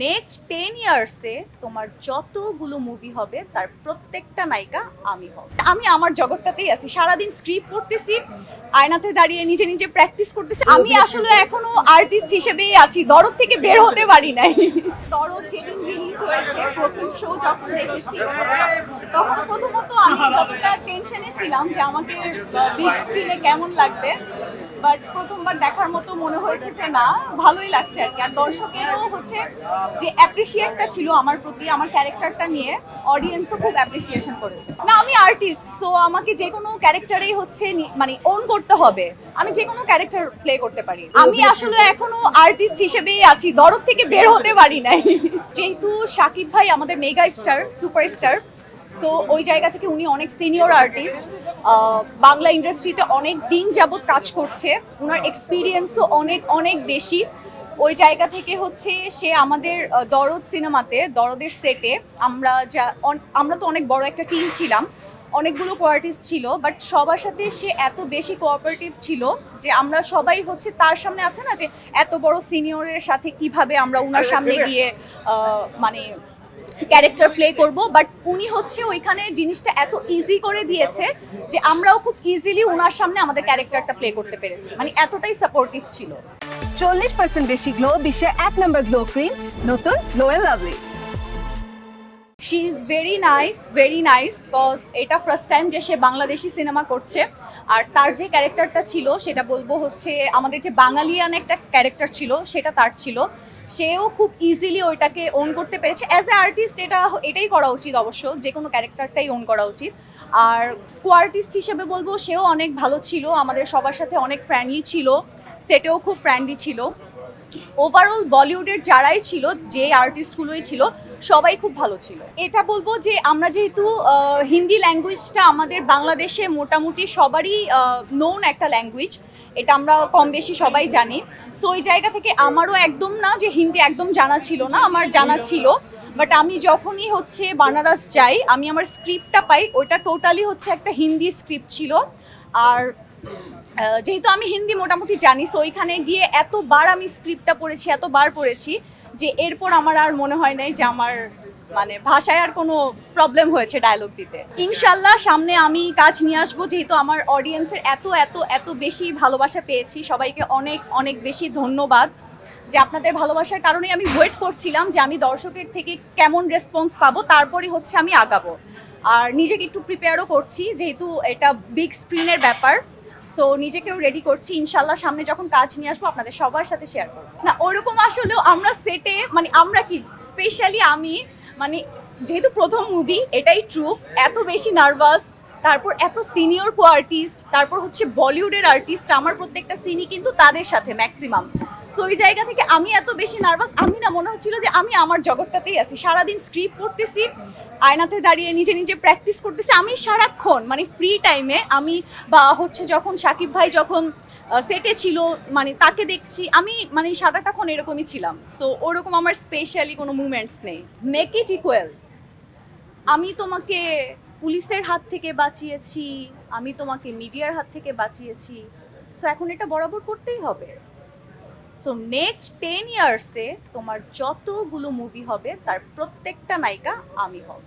Next 10 ইয়ার্সে তোমার যতগুলো movie হবে তার প্রত্যেকটা নায়িকা আমি হব। আমি আমার জগৎটাতেই আছি, সারাদিন স্ক্রিপ্ট পড়তেছি, আয়নাতে দাঁড়িয়ে নিজে নিজে প্র্যাকটিস করতেছি। আমি আসলে এখনো আর্টিস্ট হিসেবেই আছি, দরদ থেকে বের হতে পারি নাই। দরদ যেদিন রিলিজ হয়েছে, প্রথম শো যখন দেখেছি, তখন প্রথমত আমি যতটা টেনশনে ছিলাম যে আমাকে বিগ স্ক্রিনে কেমন লাগবে, বাট প্রথমবার দেখার মতো মনে হয়েছে যে না, ভালোই লাগছে আর কি। আর দর্শকেরও হচ্ছে যে অ্যাপ্রিসিয়েটটা ছিল আমার প্রতি, আমার ক্যারেক্টারটা নিয়ে অডিয়েন্সও খুব অ্যাপ্রিসিয়েশন করেছে। না, আমি আর্টিস্ট, সো আমাকে যে কোনো ক্যারেক্টারেই হচ্ছে মানে ওন করতে হবে। আমি যে কোনো ক্যারেক্টার প্লে করতে পারি। আমি আসলে এখনো আর্টিস্ট হিসেবেই আছি, দরদ থেকে বের হতে পারি নাই। যেহেতু শাকিব ভাই আমাদের মেগা স্টার, সুপারস্টার, সো ওই জায়গা থেকে উনি অনেক সিনিয়র আর্টিস্ট, বাংলা ইন্ডাস্ট্রিতে অনেক দিন যাবৎ কাজ করছে, ওনার এক্সপিরিয়েন্সও অনেক অনেক বেশি। ওই জায়গা থেকে হচ্ছে সে আমাদের দরদ সিনেমাতে, দরদের সেটে আমরা তো অনেক বড় একটা টিম ছিলাম, অনেকগুলো কোয়ার্টিস্ট ছিল, বাট সবার সাথে সে এত বেশি কোঅপারেটিভ ছিল যে আমরা সবাই হচ্ছে তার সামনে, আছে না যে এত বড় সিনিয়রের সাথে কিভাবে আমরা ওনার সামনে গিয়ে মানে ক্যারেক্টার প্লে করব, বাট উনি হচ্ছে ওইখানে জিনিসটা এত ইজি করে দিয়েছে যে আমরাও খুব ইজিলি ওনার সামনে আমাদের ক্যারেক্টারটা প্লে করতে পেরেছি, মানে এতটাই সাপোর্টিভ ছিল। 40% বেশি গ্লো, বিশ্বের 1 নম্বর গ্লো ক্রিম, নতুন Glow and Lovely. She is very nice because এটা ফার্স্ট টাইম যে সে বাংলাদেশি সিনেমা করছে। আর তার যে ক্যারেক্টারটা ছিল সেটা বলবো হচ্ছে আমাদের যে বাঙালিয়ান একটা ক্যারেক্টার ছিল সেটা তার ছিল, সেও খুব ইজিলি ওইটাকে ওন করতে পেরেছে। অ্যাজ এ আর্টিস্ট এটাই করা উচিত, অবশ্য যে কোনো ক্যারেক্টারটাই ওন করা উচিত। আর কোয়ার্টিস্ট হিসেবে বলবো সেও অনেক ভালো ছিল, আমাদের সবার সাথে অনেক ফ্রেন্ডলি ছিল, সেটেও খুব ফ্রেন্ডলি ছিল। ওভারঅল বলিউডের যারাই ছিল, যে আর্টিস্টগুলোই ছিল, সবাই খুব ভালো ছিল। এটা বলবো যে আমরা যেহেতু হিন্দি ল্যাঙ্গুয়েজটা আমাদের বাংলাদেশে মোটামুটি সবারই নোন একটা ল্যাঙ্গুয়েজ, এটা আমরা কম বেশি সবাই জানি। সো ওই জায়গা থেকে আমারও একদম না যে হিন্দি একদম জানা ছিল না, আমার জানা ছিল। বাট আমি যখনই হচ্ছে বানারস যাই, আমি আমার স্ক্রিপ্টটা পাই, ওইটা টোটালি হচ্ছে একটা হিন্দি স্ক্রিপ্ট ছিল। আর যেহেতু আমি হিন্দি মোটামুটি জানি, সো ওইখানে গিয়ে এতবার আমি স্ক্রিপ্টটা পড়েছি যে এরপর আমার আর মনে হয় নাই যে আমার মানে ভাষায় আর কোনো প্রবলেম হয়েছে ডায়লগ দিতে। ইনশাল্লাহ সামনে আমি কাজ নিয়ে আসবো, যেহেতু আমার অডিয়েন্সের এত এত এত বেশি ভালোবাসা পেয়েছি। সবাইকে অনেক অনেক বেশি ধন্যবাদ, যে আপনাদের ভালোবাসার কারণেই আমি ওয়েট করছিলাম যে আমি দর্শকের থেকে কেমন রেসপন্স পাবো, তারপরই হচ্ছে আমি আগাবো। আর নিজেকে একটু প্রিপেয়ারও করছি, যেহেতু এটা বিগ স্ক্রিনের ব্যাপার, সো নিজেকেও রেডি করছি। ইনশাল্লাহ সামনে যখন কাজ নিয়ে আসবো আপনাদের সবার সাথে শেয়ার করবো। না, ওরকম আসলেও আমরা সেটে মানে আমরা কি স্পেশালি আমি মানে যেহেতু প্রথম মুভি, এটাই ট্রু, এত বেশি নার্ভাস, তারপর এত সিনিয়র কো আর্টিস্ট, তারপর হচ্ছে বলিউডের আর্টিস্ট, আমার প্রত্যেকটা সিনই কিন্তু তাদের সাথে ম্যাক্সিমাম। সো ওই জায়গা থেকে আমি এত বেশি নার্ভাস, আমি না মনে হচ্ছিল যে আমি আমার জগৎটাতেই আছি, সারাদিন স্ক্রিপ্ট পড়তেছি, আয়নাতে দাঁড়িয়ে নিজে নিজে প্র্যাকটিস করতেছি। আমি সারাক্ষণ মানে ফ্রি টাইমে আমি বা হচ্ছে যখন শাকিব ভাই যখন সেটে ছিল মানে তাকে দেখছি, আমি মানে সারাটাক্ষণ এরকমই ছিলাম। সো ওরকম আমার স্পেশালি কোনো মুভমেন্টস নেই। মেক ইট ইকুয়াল, আমি তোমাকে পুলিশের হাত থেকে বাঁচিয়েছি, আমি তোমাকে মিডিয়ার হাত থেকে বাঁচিয়েছি, সো এখন এটা বরাবর করতেই হবে। সো নেক্সট 10 ইয়ার্সে তোমার যতগুলো মুভি হবে তার প্রত্যেকটা নায়িকা আমি হব।